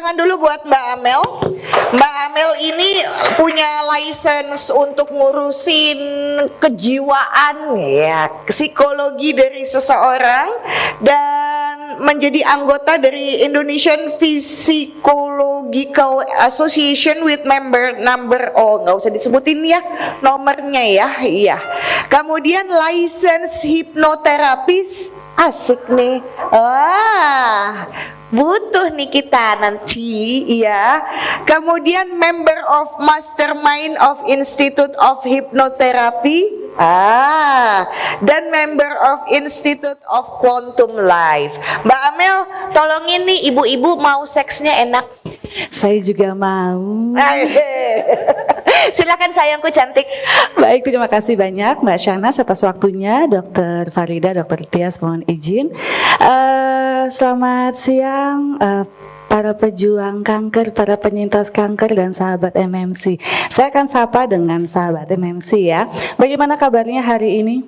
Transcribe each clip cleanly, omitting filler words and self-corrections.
tangan dulu buat Mbak Amel. Mbak Amel ini punya license untuk ngurusin kejiwaan ya, psikologi dari seseorang, dan menjadi anggota dari Indonesian Psychological Association with member number, oh nggak usah disebutin ya nomornya ya, iya. Kemudian license hipnoterapis, asik nih. Wah, butuh nih kita nanti ya. Kemudian member of Mastermind of Institute of Hypnotherapy, dan member of Institute of Quantum Life. Mbak Amel, tolongin nih ibu-ibu mau seksnya enak. Saya juga mau. Silakan sayangku cantik. Baik, terima kasih banyak Mbak Syahnas atas waktunya. Dr. Farida, Dr. Tias, mohon izin. Selamat siang para pejuang kanker, para penyintas kanker dan sahabat MMC. Saya akan sapa dengan sahabat MMC ya. Bagaimana kabarnya hari ini?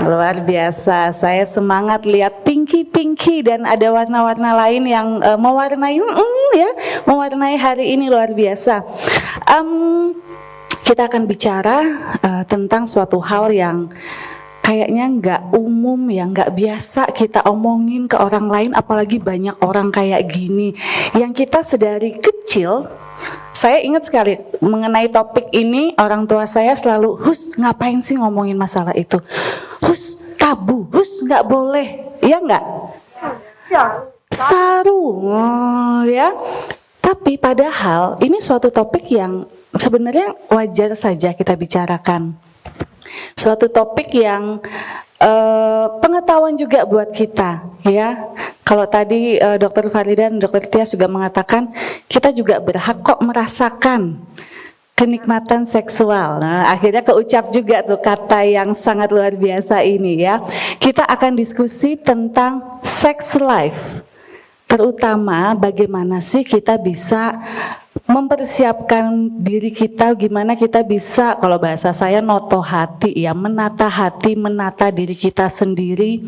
Luar biasa, saya semangat lihat pinky dan ada warna-warna lain yang mewarnai hari ini, luar biasa. Kita akan bicara tentang suatu hal yang kayaknya nggak umum ya, nggak biasa kita omongin ke orang lain, apalagi banyak orang kayak gini yang kita sedari kecil. Saya ingat sekali mengenai topik ini, orang tua saya selalu, "Hus, ngapain sih ngomongin masalah itu? Hus, tabu, Hus, nggak boleh." Iya nggak? Saru, ya. Tapi padahal ini suatu topik yang sebenarnya wajar saja kita bicarakan. Suatu topik yang pengetahuan juga buat kita, ya. Kalau tadi Dr. Farida dan Dr. Tias juga mengatakan kita juga berhak kok merasakan kenikmatan seksual. Nah, akhirnya keucap juga tuh kata yang sangat luar biasa ini ya. Kita akan diskusi tentang sex life, terutama bagaimana sih kita bisa mempersiapkan diri kita, gimana kita bisa, kalau bahasa saya noto hati ya, menata diri kita sendiri,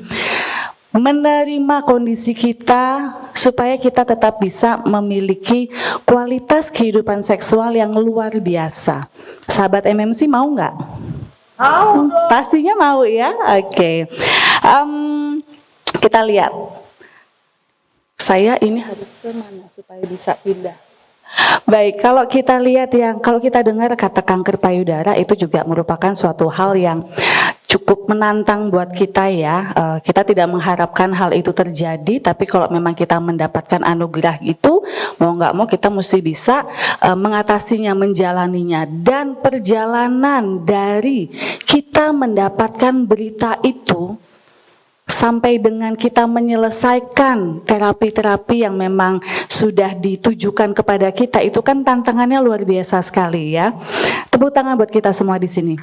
menerima kondisi kita supaya kita tetap bisa memiliki kualitas kehidupan seksual yang luar biasa. Sahabat MMC mau nggak? Mau. Pastinya mau ya. Oke. Kita lihat. Saya ini harus kemana supaya bisa pindah? Baik, kalau kita lihat kalau kita dengar kata kanker payudara itu juga merupakan suatu hal yang cukup menantang buat kita ya. Kita tidak mengharapkan hal itu terjadi, tapi kalau memang kita mendapatkan anugerah itu, mau nggak mau kita mesti bisa mengatasinya, menjalaninya. Dan perjalanan dari kita mendapatkan berita itu sampai dengan kita menyelesaikan terapi-terapi yang memang sudah ditujukan kepada kita, itu kan tantangannya luar biasa sekali ya. Tepuk tangan buat kita semua di sini.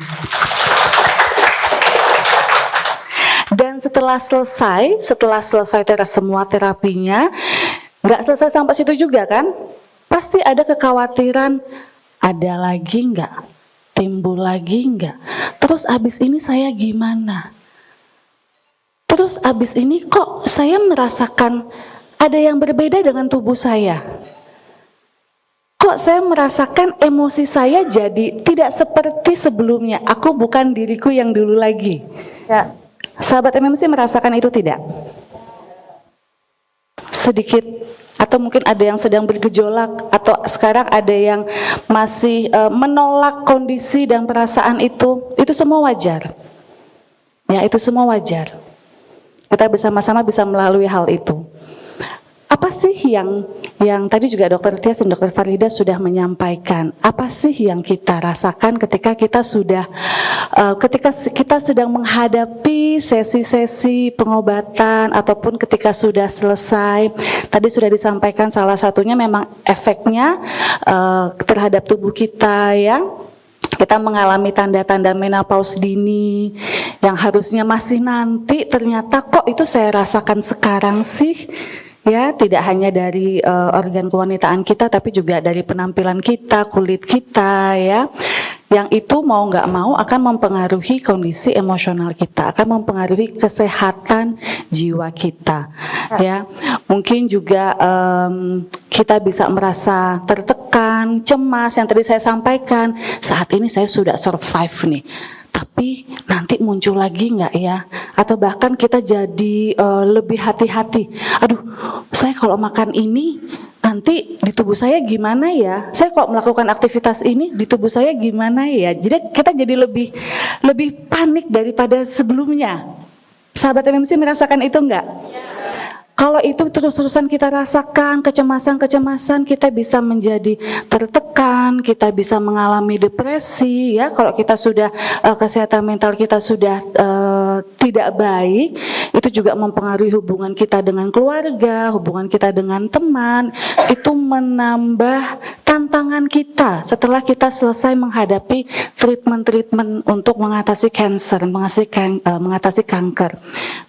Dan setelah selesai semua terapinya, nggak selesai sampai situ juga kan? Pasti ada kekhawatiran, ada lagi nggak? Timbul lagi nggak? Terus abis ini saya gimana? Terus abis ini kok saya merasakan ada yang berbeda dengan tubuh saya? Kok saya merasakan emosi saya jadi tidak seperti sebelumnya? Aku bukan diriku yang dulu lagi. Ya. Sahabat MMC merasakan itu tidak? Sedikit, atau mungkin ada yang sedang bergejolak, atau sekarang ada yang masih menolak kondisi dan perasaan itu semua wajar. Ya, itu semua wajar. Kita bersama-sama bisa melalui hal itu. Apa sih yang tadi juga Dr. Tias dan Dr. Farida sudah menyampaikan? Apa sih yang kita rasakan ketika kita sedang menghadapi sesi-sesi pengobatan ataupun ketika sudah selesai? Tadi sudah disampaikan salah satunya memang efeknya terhadap tubuh kita ya. Kita mengalami tanda-tanda menopause dini yang harusnya masih nanti, ternyata kok itu saya rasakan sekarang sih. Ya, tidak hanya dari organ kewanitaan kita, tapi juga dari penampilan kita, kulit kita, ya. yang itu mau nggak mau akan mempengaruhi kondisi emosional kita, akan mempengaruhi kesehatan jiwa kita. Ya, mungkin juga kita bisa merasa tertekan, cemas. Yang tadi saya sampaikan, saat ini saya sudah survive nih, tapi nanti muncul lagi nggak ya? Atau bahkan kita jadi lebih hati-hati. Aduh, saya kalau makan ini nanti di tubuh saya gimana ya? Saya kok melakukan aktivitas ini di tubuh saya gimana ya? Jadi kita jadi lebih panik daripada sebelumnya. Sahabat MMC merasakan itu enggak? Kalau itu terus-terusan kita rasakan kecemasan-kecemasan, kita bisa menjadi tertekan, kita bisa mengalami depresi ya. Kalau kita sudah kesehatan mental kita sudah tidak baik, itu juga mempengaruhi hubungan kita dengan keluarga, hubungan kita dengan teman. Itu menambah tantangan kita setelah kita selesai menghadapi treatment untuk mengatasi cancer, mengatasi kanker.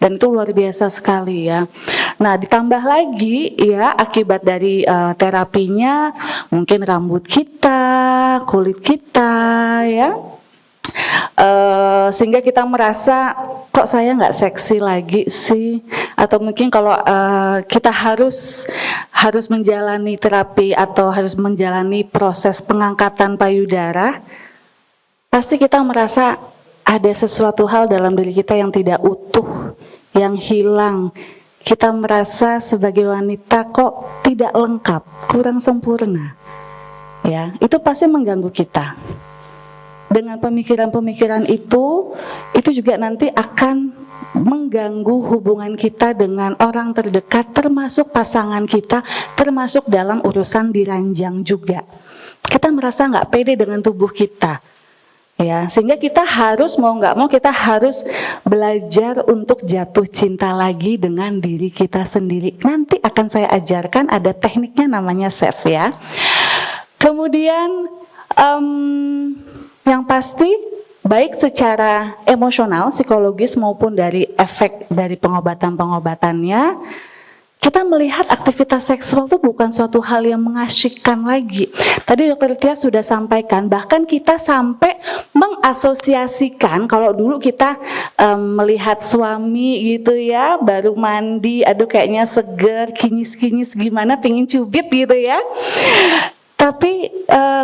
Dan itu luar biasa sekali ya. Nah, ditambah lagi ya akibat dari terapinya, mungkin rambut kita, kulit kita ya, sehingga kita merasa kok saya nggak seksi lagi sih, atau mungkin kalau kita harus menjalani terapi atau harus menjalani proses pengangkatan payudara, pasti kita merasa ada sesuatu hal dalam diri kita yang tidak utuh, yang hilang. Kita merasa sebagai wanita kok tidak lengkap, kurang sempurna. Ya, itu pasti mengganggu kita. Dengan pemikiran-pemikiran itu juga nanti akan mengganggu hubungan kita dengan orang terdekat, termasuk pasangan kita, termasuk dalam urusan diranjang juga. Kita merasa nggak pede dengan tubuh kita. Ya, sehingga kita harus mau nggak mau kita harus belajar untuk jatuh cinta lagi dengan diri kita sendiri. Nanti akan saya ajarkan, ada tekniknya namanya self ya. Kemudian yang pasti baik secara emosional, psikologis maupun dari efek dari pengobatan-pengobatannya, kita melihat aktivitas seksual itu bukan suatu hal yang mengasyikkan lagi. Tadi Dokter Tia sudah sampaikan, bahkan kita sampai mengasosiasikan, kalau dulu kita melihat suami gitu ya, baru mandi, aduh kayaknya seger, kinyis-kinyis gimana, pengen cubit gitu ya. Tapi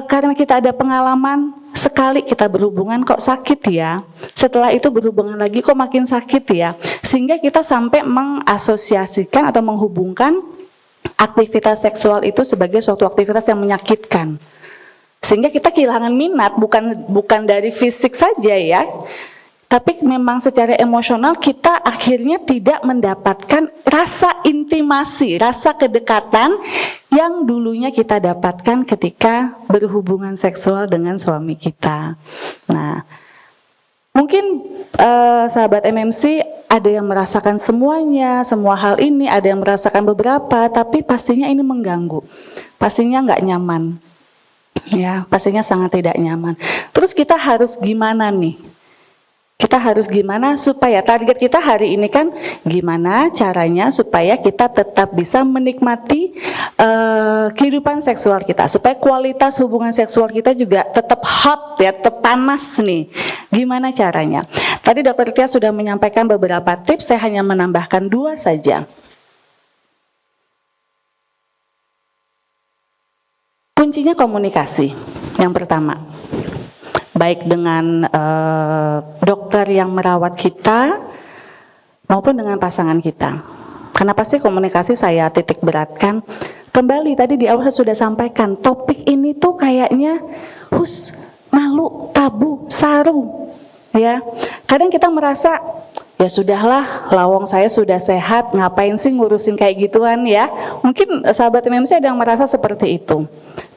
karena kita ada pengalaman, sekali kita berhubungan kok sakit ya, setelah itu berhubungan lagi kok makin sakit ya, sehingga kita sampai mengasosiasikan atau menghubungkan aktivitas seksual itu sebagai suatu aktivitas yang menyakitkan, sehingga kita kehilangan minat, bukan dari fisik saja ya, tapi memang secara emosional kita akhirnya tidak mendapatkan rasa intimasi, rasa kedekatan yang dulunya kita dapatkan ketika berhubungan seksual dengan suami kita. Nah, mungkin sahabat MMC ada yang merasakan semuanya, semua hal ini, ada yang merasakan beberapa, tapi pastinya ini mengganggu, pastinya nggak nyaman, ya, pastinya sangat tidak nyaman. Terus kita harus gimana nih? Kita harus gimana supaya target kita hari ini kan gimana caranya supaya kita tetap bisa menikmati kehidupan seksual kita, supaya kualitas hubungan seksual kita juga tetap hot ya, tetap panas nih. Gimana caranya? Tadi Dokter Tia sudah menyampaikan beberapa tips, saya hanya menambahkan 2 saja. Kuncinya komunikasi, yang pertama. Baik dengan dokter yang merawat kita maupun dengan pasangan kita. Karena pasti komunikasi saya titik beratkan. Kembali tadi di awal saya sudah sampaikan, topik ini tuh kayaknya malu, tabu, saru. Ya, kadang kita merasa ya sudahlah, lawang saya sudah sehat, ngapain sih ngurusin kayak gituan ya. Mungkin sahabat MMC ada yang merasa seperti itu.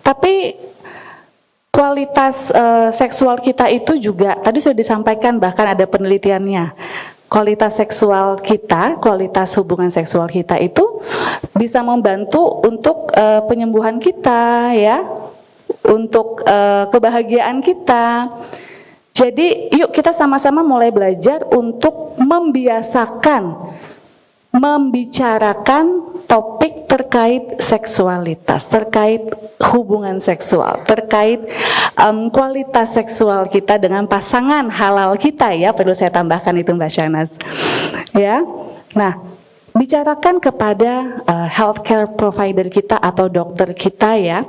Tapi kualitas seksual kita itu juga tadi sudah disampaikan, bahkan ada penelitiannya. Kualitas seksual kita, kualitas hubungan seksual kita itu bisa membantu untuk penyembuhan kita ya, untuk kebahagiaan kita. Jadi yuk kita sama-sama mulai belajar untuk membiasakan membicarakan topik terkait seksualitas, terkait hubungan seksual, terkait kualitas seksual kita dengan pasangan halal kita ya, perlu saya tambahkan itu Mbak Shanas. Ya, nah bicarakan kepada healthcare provider kita atau dokter kita ya,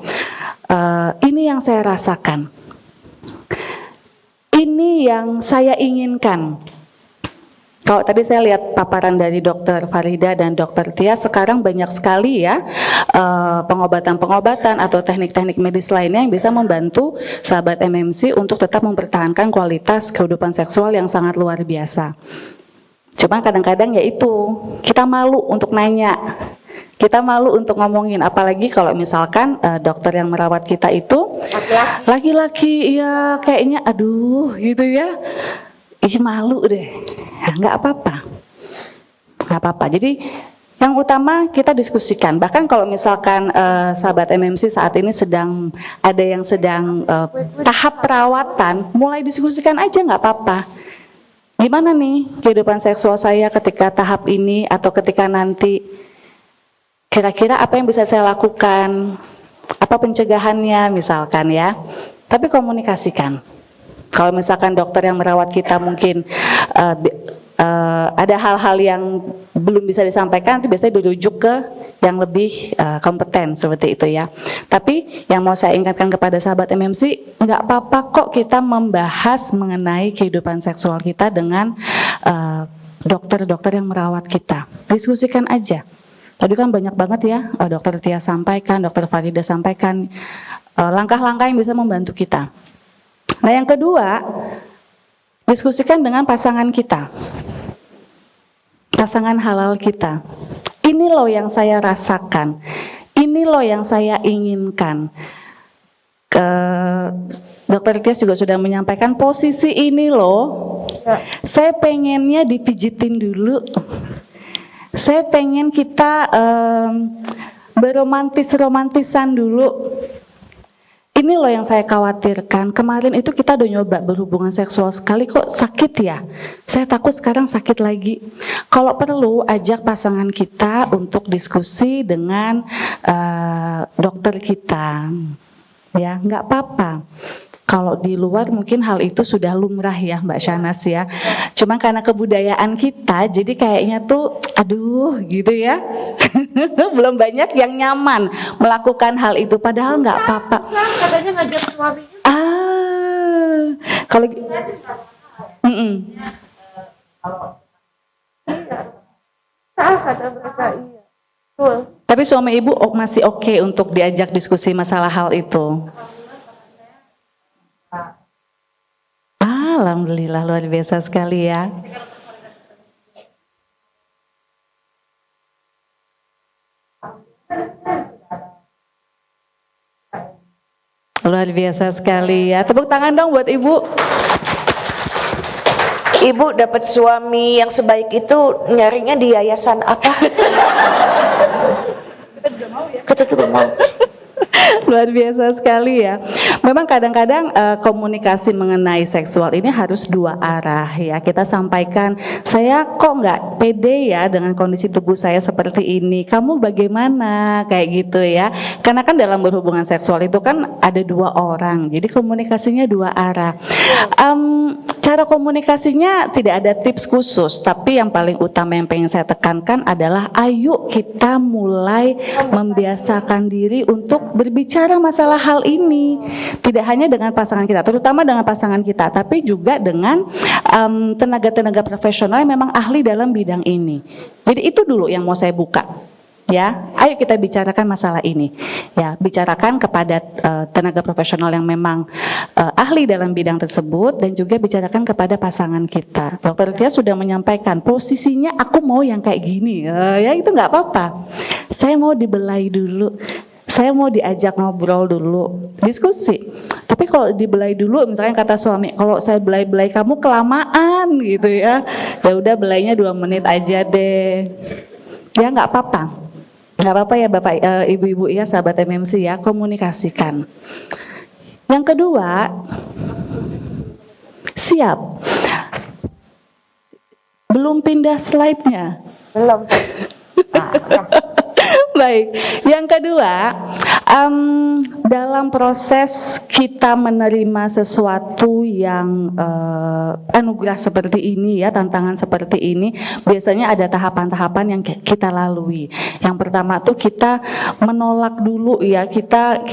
ini yang saya rasakan, ini yang saya inginkan. Kalau tadi saya lihat paparan dari Dokter Farida dan Dokter Tia, sekarang banyak sekali ya pengobatan-pengobatan atau teknik-teknik medis lainnya yang bisa membantu sahabat MMC untuk tetap mempertahankan kualitas kehidupan seksual yang sangat luar biasa. Cuma kadang-kadang ya itu, kita malu untuk nanya, kita malu untuk ngomongin, apalagi kalau misalkan dokter yang merawat kita itu laki-laki, ya kayaknya aduh gitu ya. Ih malu deh, nggak apa-apa, nggak apa-apa. Jadi yang utama kita diskusikan. Bahkan kalau misalkan sahabat MMC saat ini sedang ada yang sedang tahap perawatan, mulai diskusikan aja nggak apa-apa. Gimana nih kehidupan seksual saya ketika tahap ini atau ketika nanti? Kira-kira apa yang bisa saya lakukan? Apa pencegahannya misalkan ya? Tapi komunikasikan. Kalau misalkan dokter yang merawat kita mungkin ada hal-hal yang belum bisa disampaikan, nanti biasanya dirujuk ke yang lebih kompeten seperti itu ya. Tapi yang mau saya ingatkan kepada sahabat MMC, nggak apa-apa kok kita membahas mengenai kehidupan seksual kita dengan dokter-dokter yang merawat kita. Diskusikan aja. Tadi kan banyak banget ya, Dokter Tia sampaikan, Dokter Farida sampaikan langkah-langkah yang bisa membantu kita. Nah yang kedua, diskusikan dengan pasangan kita, pasangan halal kita. Ini loh yang saya rasakan, ini loh yang saya inginkan. Dokter Tias juga sudah menyampaikan posisi ini loh, saya pengennya dipijitin dulu. Saya pengen kita berromantisan dulu. Ini loh yang saya khawatirkan. Kemarin itu kita udah nyoba berhubungan seksual sekali kok sakit ya. Saya takut sekarang sakit lagi. Kalau perlu ajak pasangan kita untuk diskusi dengan dokter kita. Ya, nggak apa-apa. Kalau di luar mungkin hal itu sudah lumrah ya Mbak Shanas ya. Cuma karena kebudayaan kita jadi kayaknya tuh aduh gitu ya. Belum banyak yang nyaman melakukan hal itu padahal nggak apa-apa. Katanya ngajak suaminya. Kalau Kata mereka iya. Betul. tapi suami ibu masih oke untuk diajak diskusi masalah hal itu. Alhamdulillah luar biasa sekali ya. Luar biasa sekali ya. Tepuk tangan dong buat ibu. Ibu dapat suami yang sebaik itu nyarinya di yayasan apa? Kita juga mau. Luar biasa sekali ya. Memang kadang-kadang komunikasi mengenai seksual ini harus dua arah ya. Kita sampaikan, saya kok nggak pede ya dengan kondisi tubuh saya seperti ini. Kamu bagaimana? Kayak gitu ya. Karena kan dalam berhubungan seksual itu kan ada dua orang. Jadi komunikasinya dua arah. Cara komunikasinya tidak ada tips khusus. Tapi yang paling utama yang pengen saya tekankan adalah ayo kita mulai membiasakan diri untuk berbicara masalah hal ini. Tidak hanya dengan pasangan kita, terutama dengan pasangan kita, tapi juga dengan tenaga-tenaga profesional yang memang ahli dalam bidang ini. Jadi itu dulu yang mau saya buka. Ya, ayo kita bicarakan masalah ini. Ya, bicarakan kepada tenaga profesional yang memang ahli dalam bidang tersebut dan juga bicarakan kepada pasangan kita. Dokter Tia sudah menyampaikan posisinya aku mau yang kayak gini. Ya itu nggak apa-apa. Saya mau dibelai dulu. Saya mau diajak ngobrol dulu, diskusi. Tapi kalau dibelai dulu, misalnya kata suami, kalau saya belai-belai kamu kelamaan gitu ya. Ya udah belainya 2 menit aja deh. Ya nggak apa-apa. Nggak apa-apa ya Bapak, Ibu-ibu ya, sahabat MMC ya, komunikasikan. Yang kedua, siap. Belum pindah slide-nya. Belum. Mbak Baik. Yang kedua, dalam proses kita menerima sesuatu yang anugerah seperti ini ya, tantangan seperti ini, biasanya ada tahapan-tahapan yang kita lalui. Yang pertama tuh kita menolak dulu ya, kita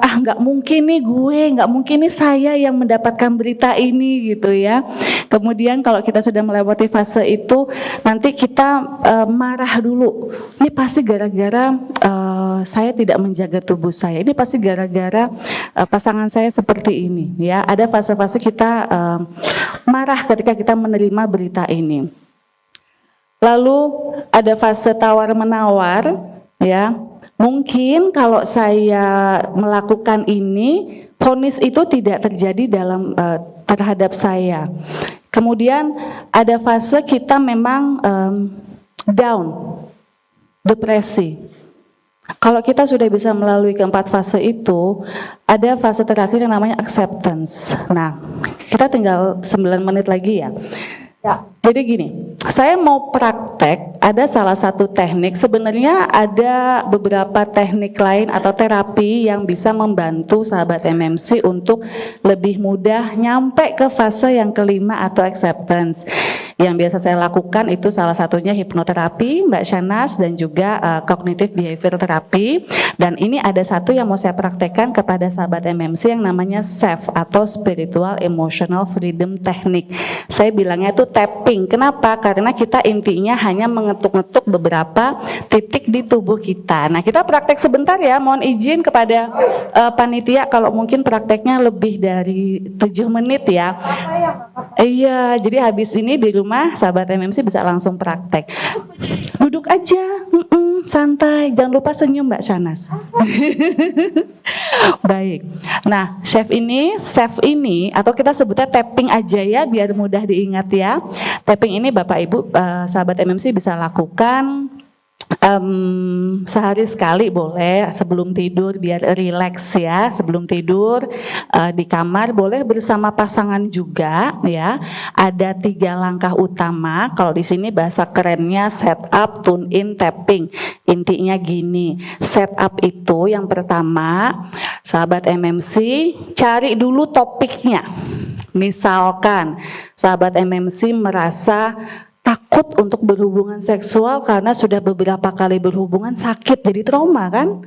nggak mungkin nih gue, nggak mungkin nih saya yang mendapatkan berita ini gitu ya. Kemudian kalau kita sudah melewati fase itu, nanti kita marah dulu. Ini pasti gara-gara saya tidak menjaga tubuh saya. Ini pasti gara-gara pasangan saya seperti ini ya. Ada fase-fase kita marah ketika kita menerima berita ini. Lalu ada fase tawar-menawar ya. Mungkin kalau saya melakukan ini, vonis itu tidak terjadi dalam terhadap saya. Kemudian ada fase kita memang down, depresi. Kalau kita sudah bisa melalui keempat fase itu, ada fase terakhir yang namanya acceptance. Nah, kita tinggal 9 menit lagi ya. Jadi gini, saya mau praktek, ada salah satu teknik, sebenarnya ada beberapa teknik lain atau terapi yang bisa membantu sahabat MMC untuk lebih mudah nyampe ke fase yang kelima atau acceptance. Yang biasa saya lakukan itu salah satunya hipnoterapi, Mbak Shanas, dan juga cognitive behavior therapy. Dan ini ada satu yang mau saya praktekkan kepada sahabat MMC yang namanya SEF atau Spiritual Emotional Freedom Technique. Saya bilangnya itu tapping. Kenapa? Karena kita intinya hanya mengetuk-ngetuk beberapa titik di tubuh kita. Nah, kita praktek sebentar ya. Mohon izin kepada panitia kalau mungkin prakteknya lebih dari 7 menit ya. Iya, jadi habis ini di rumah sahabat MMC bisa langsung praktek. Duduk aja, santai, jangan lupa senyum Mbak Shanas. Baik. Nah, chef ini atau kita sebutnya tapping aja ya biar mudah diingat ya. Tapping ini Bapak Ibu sahabat MMC bisa lakukan sehari sekali boleh, sebelum tidur biar rileks ya. Sebelum tidur di kamar boleh bersama pasangan juga ya. Ada 3 langkah utama. Kalau di sini bahasa kerennya setup, tune in, tapping. Intinya gini, setup itu yang pertama, sahabat MMC cari dulu topiknya. Misalkan sahabat MMC merasa takut untuk berhubungan seksual karena sudah beberapa kali berhubungan sakit jadi trauma kan.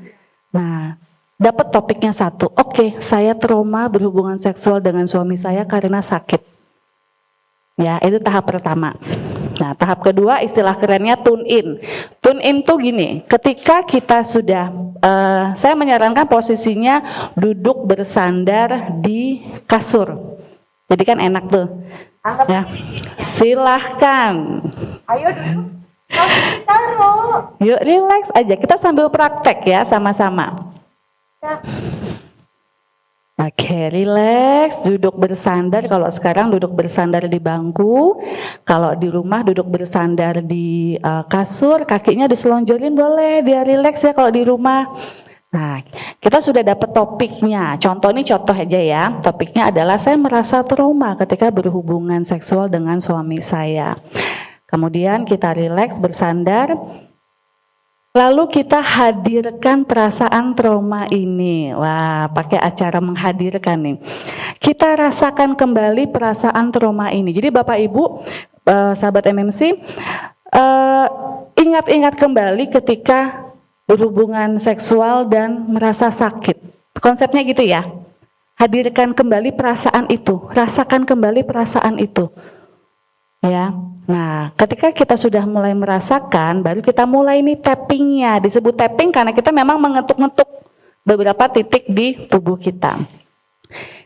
Nah, dapat topiknya satu. Oke, saya trauma berhubungan seksual dengan suami saya karena sakit. Ya, itu tahap pertama. Nah, tahap kedua istilah kerennya tune in. Tune in tuh gini, ketika kita sudah, saya menyarankan posisinya duduk bersandar di kasur. Jadi kan enak tuh. Ya, silahkan. Ayo duduk. Langsung taruh. Yuk relax aja. Kita sambil praktek ya sama-sama. Ya. Oke, relax. Duduk bersandar. Kalau sekarang duduk bersandar di bangku. Kalau di rumah duduk bersandar di kasur. Kakinya diselonjorin boleh. Biar relax ya kalau di rumah. Nah, kita sudah dapat topiknya. Contoh aja ya. Topiknya adalah saya merasa trauma ketika berhubungan seksual dengan suami saya. Kemudian kita rileks bersandar. Lalu kita hadirkan perasaan trauma ini. Wah, pakai acara menghadirkan nih. Kita rasakan kembali perasaan trauma ini. Jadi Bapak Ibu, sahabat MMC, ingat-ingat kembali ketika berhubungan seksual dan merasa sakit. Konsepnya gitu ya. Hadirkan kembali perasaan itu, rasakan kembali perasaan itu. Ya. Nah, ketika kita sudah mulai merasakan, baru kita mulai nih tappingnya. Disebut tapping karena kita memang mengetuk-ngetuk beberapa titik di tubuh kita.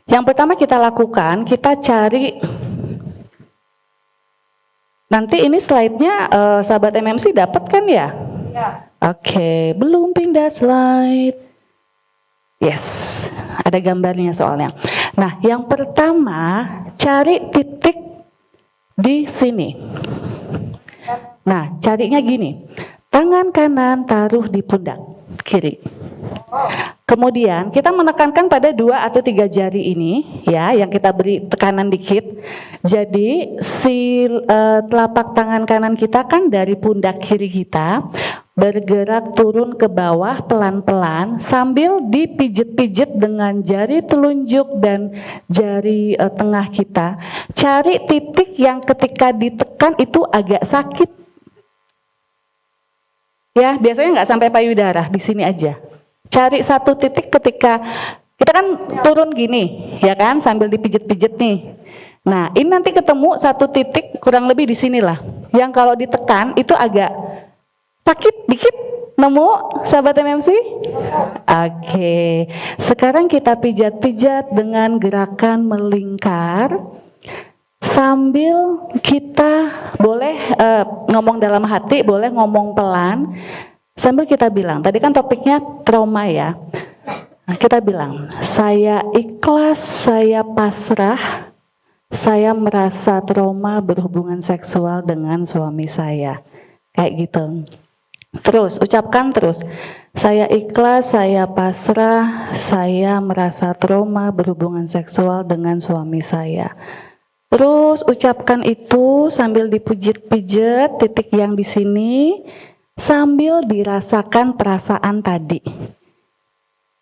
Yang pertama kita lakukan, kita cari. Nanti ini slide-nya sahabat MMC dapat kan ya? Ya. Oke, belum pindah slide. Yes, ada gambarnya soalnya. Nah, yang pertama cari titik di sini. Nah, carinya gini. Tangan kanan taruh di pundak kiri. Kemudian kita menekankan pada 2 atau 3 jari ini ya, yang kita beri tekanan dikit. Jadi si telapak tangan kanan kita kan dari pundak kiri kita bergerak turun ke bawah pelan-pelan sambil dipijit-pijit dengan jari telunjuk dan jari tengah kita. Cari titik yang ketika ditekan itu agak sakit. Ya, biasanya nggak sampai payudara, di sini aja. Cari satu titik ketika kita kan turun gini, ya kan, sambil dipijit-pijit nih. Nah, ini nanti ketemu satu titik kurang lebih di sinilah. Yang kalau ditekan itu agak sakit dikit. Nemu sahabat MMC? Oke. Sekarang kita pijat-pijat dengan gerakan melingkar. Sambil kita boleh ngomong dalam hati, boleh ngomong pelan. Sambil kita bilang, tadi kan topiknya trauma ya. Nah, kita bilang, saya ikhlas, saya pasrah, saya merasa trauma berhubungan seksual dengan suami saya. Kayak gitu. Terus, ucapkan terus. Saya ikhlas, saya pasrah, saya merasa trauma berhubungan seksual dengan suami saya. Terus ucapkan itu sambil dipijit-pijit titik yang di sini, sambil dirasakan perasaan tadi.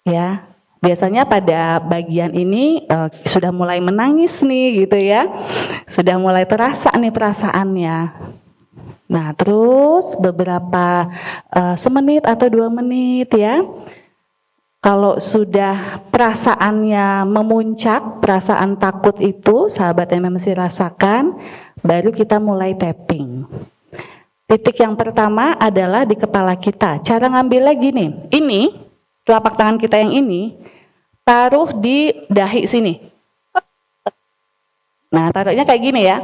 Ya, biasanya pada bagian ini sudah mulai menangis nih gitu ya. Sudah mulai terasa nih perasaannya. Nah, terus beberapa semenit atau 2 menit ya. Kalau sudah perasaannya memuncak, perasaan takut itu sahabat yang mesti rasakan, baru kita mulai tapping. Titik yang pertama adalah di kepala kita. Cara ngambilnya gini, ini telapak tangan kita yang ini taruh di dahi sini. Nah, taruhnya kayak gini ya.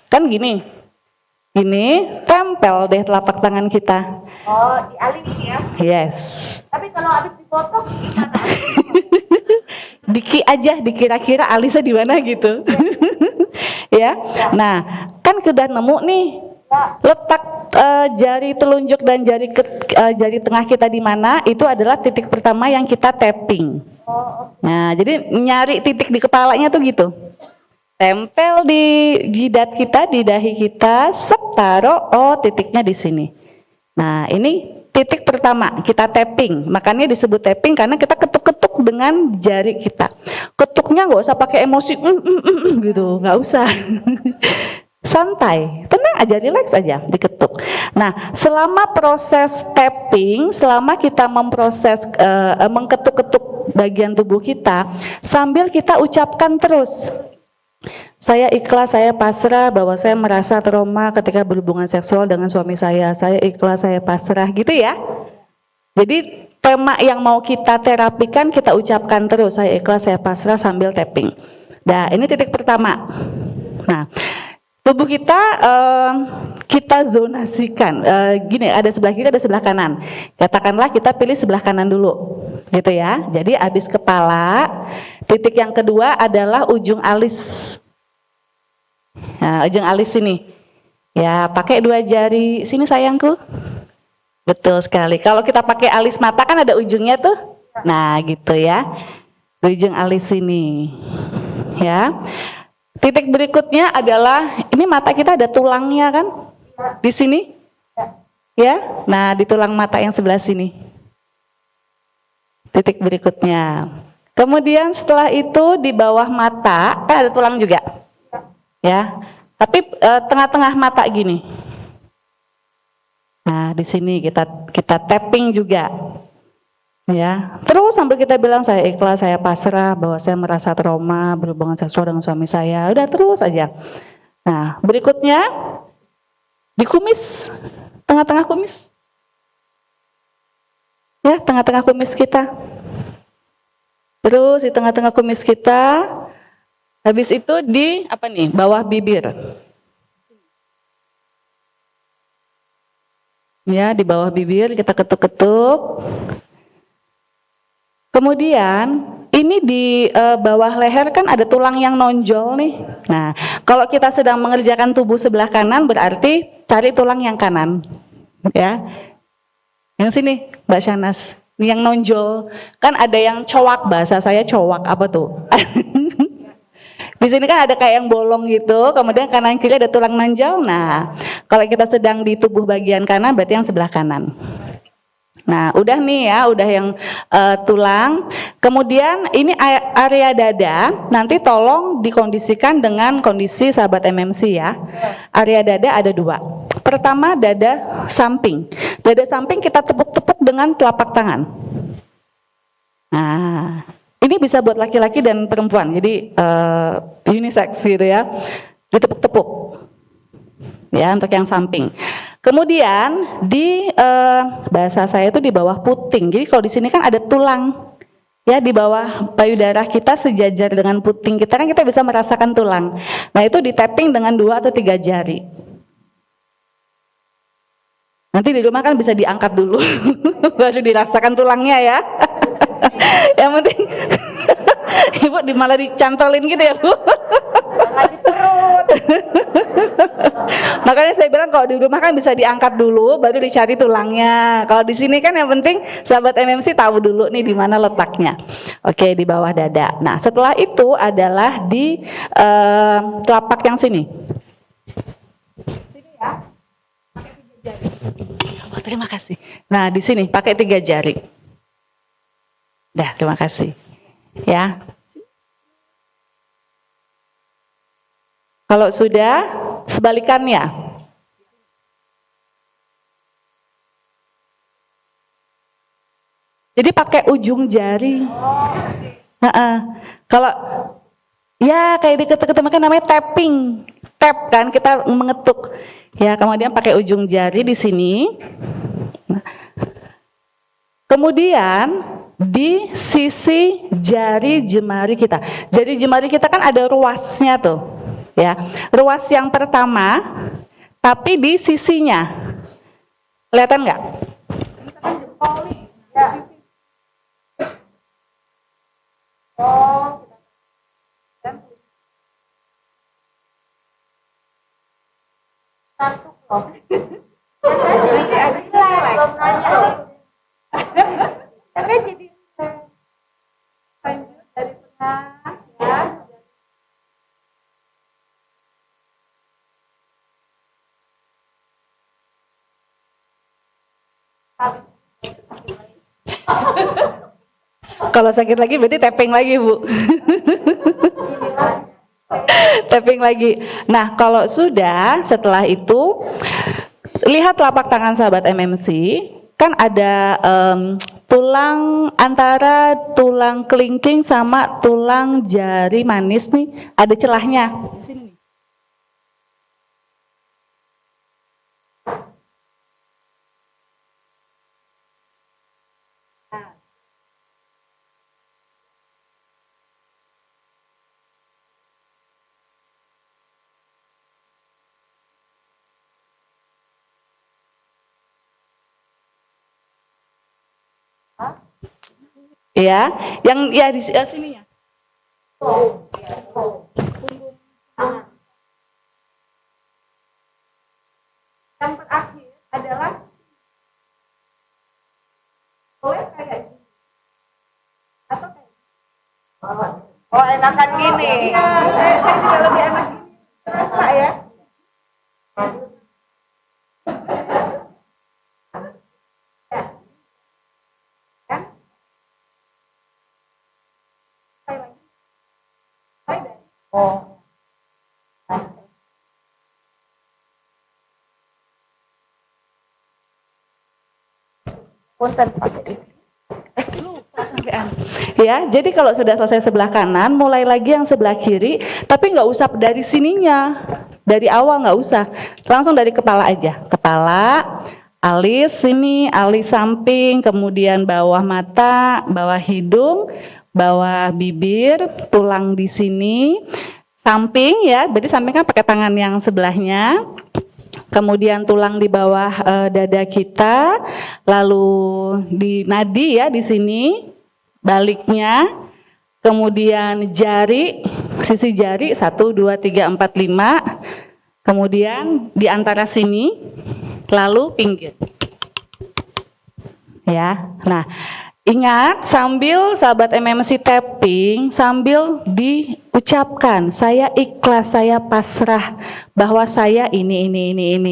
Kan gini. Ini tempel deh telapak tangan kita. Oh, di alis ya. Yes. Tapi kalau habis dipotong gimana? Diki aja, dikira-kira alisnya di mana gitu. Ya. Nah, kan udah nemu nih. Letak jari telunjuk dan jari tengah kita di mana, itu adalah titik pertama yang kita tapping. Nah, jadi nyari titik di kepalanya tuh gitu. Tempel di jidat kita, di dahi kita, taruh, oh titiknya di sini. Nah, ini titik pertama, kita tapping. Makanya disebut tapping karena kita ketuk-ketuk dengan jari kita. Ketuknya nggak usah pakai emosi, gitu, nggak usah. Santai, tenang aja, relax aja, diketuk. Nah, selama proses tapping, selama kita memproses, mengketuk-ketuk bagian tubuh kita, sambil kita ucapkan terus, saya ikhlas, saya pasrah bahwa saya merasa trauma ketika berhubungan seksual dengan suami saya. Saya ikhlas, saya pasrah, gitu ya. Jadi tema yang mau kita terapikan kita ucapkan terus, saya ikhlas, saya pasrah sambil tapping. Nah, ini titik pertama. Nah, tubuh kita kita zonasikan. Gini, ada sebelah kiri, ada sebelah kanan. Katakanlah kita pilih sebelah kanan dulu, gitu ya. Jadi habis kepala, titik yang kedua adalah ujung alis. Nah, ujung alis sini. Ya, pakai 2 jari sini sayangku. Betul sekali. Kalau kita pakai alis mata kan ada ujungnya tuh. Nah, gitu ya. Ujung alis sini. Ya. Titik berikutnya adalah ini mata kita ada tulangnya kan? Di sini. Ya. Nah, di tulang mata yang sebelah sini. Titik berikutnya. Kemudian setelah itu di bawah mata kan ada tulang juga. Ya. Tapi tengah-tengah mata gini. Nah, di sini kita tapping juga. Ya. Terus sambil kita bilang saya ikhlas, saya pasrah bahwa saya merasa trauma berhubungan seksual dengan suami saya. Udah terus aja. Nah, berikutnya di kumis, tengah-tengah kumis. Ya, tengah-tengah kumis kita. Terus di tengah-tengah kumis kita. Habis itu di apa nih? Bawah bibir. Ya, di bawah bibir kita ketuk-ketuk. Kemudian ini di bawah leher kan ada tulang yang nonjol nih. Nah, kalau kita sedang mengerjakan tubuh sebelah kanan berarti cari tulang yang kanan. Ya. Yang sini, Mbak Shanas. Yang nonjol. Kan ada yang cowak, bahasa saya cowak apa tuh? Di sini kan ada kayak yang bolong gitu, kemudian kanan kiri ada tulang nanjau. Nah, kalau kita sedang di tubuh bagian kanan berarti yang sebelah kanan. Nah, udah nih ya, udah yang tulang. Kemudian ini area dada, nanti tolong dikondisikan dengan kondisi sahabat MMC ya. Area dada ada 2. Pertama, dada samping. Dada samping kita tepuk-tepuk dengan telapak tangan. Nah, ini bisa buat laki-laki dan perempuan, jadi unisex gitu ya. Ditepuk-tepuk. Ya, untuk yang samping. Kemudian di bahasa saya itu di bawah puting. Jadi kalau di sini kan ada tulang. Ya, di bawah payudara kita sejajar dengan puting kita kan kita bisa merasakan tulang. Nah, itu di tapping dengan 2 atau 3 jari. Nanti di rumah kan bisa diangkat dulu baru dirasakan tulangnya ya. Yang penting Ibu malah dicantolin gitu ya, Bu. Lagi perut. Makanya saya bilang kalau di rumah kan bisa diangkat dulu baru dicari tulangnya. Kalau di sini kan yang penting sahabat MMC tahu dulu nih di mana letaknya. Oke, di bawah dada. Nah, setelah itu adalah di telapak yang sini. Sini ya. Pakai 3 jari. Oh, terima kasih. Nah, di sini pakai 3 jari. Dah, terima kasih. Ya. Kalau sudah, sebalikannya. Jadi pakai ujung jari. Kalau ya kayak diketuk-ketuk makanya namanya tapping. Tap kan kita mengetuk. Ya, kemudian pakai ujung jari di sini. Kemudian di sisi jari jemari kita. Jari jemari kita kan ada ruasnya tuh. Ya, ruas yang pertama, tapi di sisinya, kelihatan nggak? Misalkan jempol nih, ya. Oh, dan satu loh. Jadi ada belum nanya. Karena jadi lanjut dari tengah ya. Kalau sakit lagi berarti tapping lagi, Bu. Tapping lagi. Nah, kalau sudah setelah itu lihat telapak tangan sahabat MMC, kan ada tulang antara tulang kelingking sama tulang jari manis nih, ada celahnya. Di sini nih. Ya, yang ya di sini ya. Yang terakhir adalah boleh kayak gini atau kayak gini. Oh, enakan gini. Iya, saya juga lebih enak gini. Terasa ya. Oh. Punten pakai ini. Ya, jadi kalau sudah selesai sebelah kanan, mulai lagi yang sebelah kiri, tapi nggak usah dari sininya, dari awal nggak usah, langsung dari kepala aja, kepala, alis sini, alis samping, kemudian bawah mata, bawah hidung, bawah bibir, tulang di sini, samping ya, berarti samping kan pakai tangan yang sebelahnya. Kemudian tulang di bawah dada kita, lalu di nadi ya di sini, baliknya, kemudian jari, sisi jari 1, 2, 3, 4, 5, kemudian di antara sini, lalu pinggir. Ya, nah ingat sambil sahabat MMC tapping, sambil di ucapkan, saya ikhlas, saya pasrah bahwa saya ini,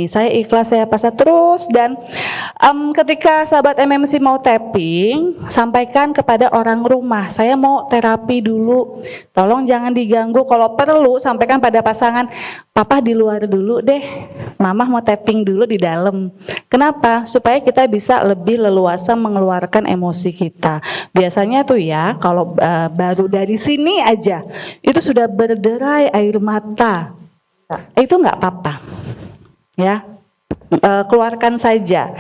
saya ikhlas, saya pasrah terus. Dan ketika sahabat MMC mau tapping, sampaikan kepada orang rumah, saya mau terapi dulu, tolong jangan diganggu. Kalau perlu sampaikan pada pasangan, papa di luar dulu deh, mama mau tapping dulu di dalam. Kenapa? Supaya kita bisa lebih leluasa mengeluarkan emosi kita. Biasanya tuh ya, kalau baru dari sini aja itu sudah berderai air mata, itu nggak apa-apa, ya, keluarkan saja.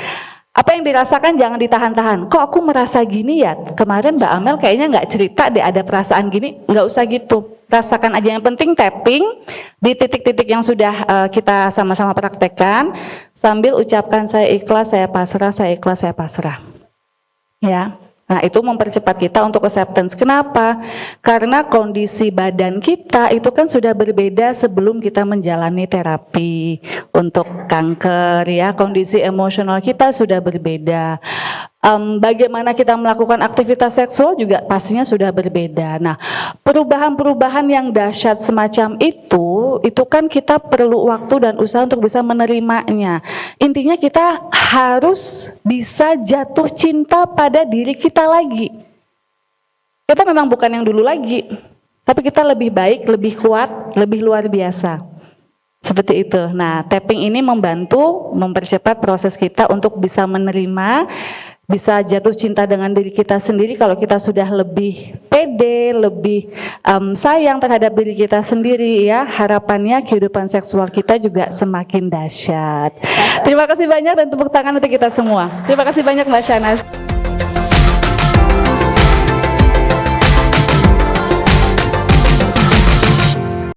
Apa yang dirasakan jangan ditahan-tahan. Kok aku merasa gini ya? Kemarin Mbak Amel kayaknya nggak cerita deh ada perasaan gini. Nggak usah gitu. Rasakan aja. Yang penting tapping di titik-titik yang sudah kita sama-sama praktekkan. Sambil ucapkan saya ikhlas, saya pasrah, saya ikhlas, saya pasrah. Ya. Nah, itu mempercepat kita untuk acceptance. Kenapa? Karena kondisi badan kita itu kan sudah berbeda sebelum kita menjalani terapi untuk kanker, ya. Kondisi emosional kita sudah berbeda. Bagaimana kita melakukan aktivitas seksual juga pastinya sudah berbeda. Nah, perubahan-perubahan yang dahsyat semacam itu kan kita perlu waktu dan usaha untuk bisa menerimanya. Intinya kita harus bisa jatuh cinta pada diri kita lagi. Kita memang bukan yang dulu lagi, tapi kita lebih baik, lebih kuat, lebih luar biasa. Seperti itu. Nah, tapping ini membantu mempercepat proses kita untuk bisa menerima, bisa jatuh cinta dengan diri kita sendiri. Kalau kita sudah lebih pede, lebih sayang terhadap diri kita sendiri, ya, harapannya kehidupan seksual kita juga semakin dahsyat. Terima kasih banyak dan tepuk tangan untuk kita semua. Terima kasih banyak Mbak Shanas.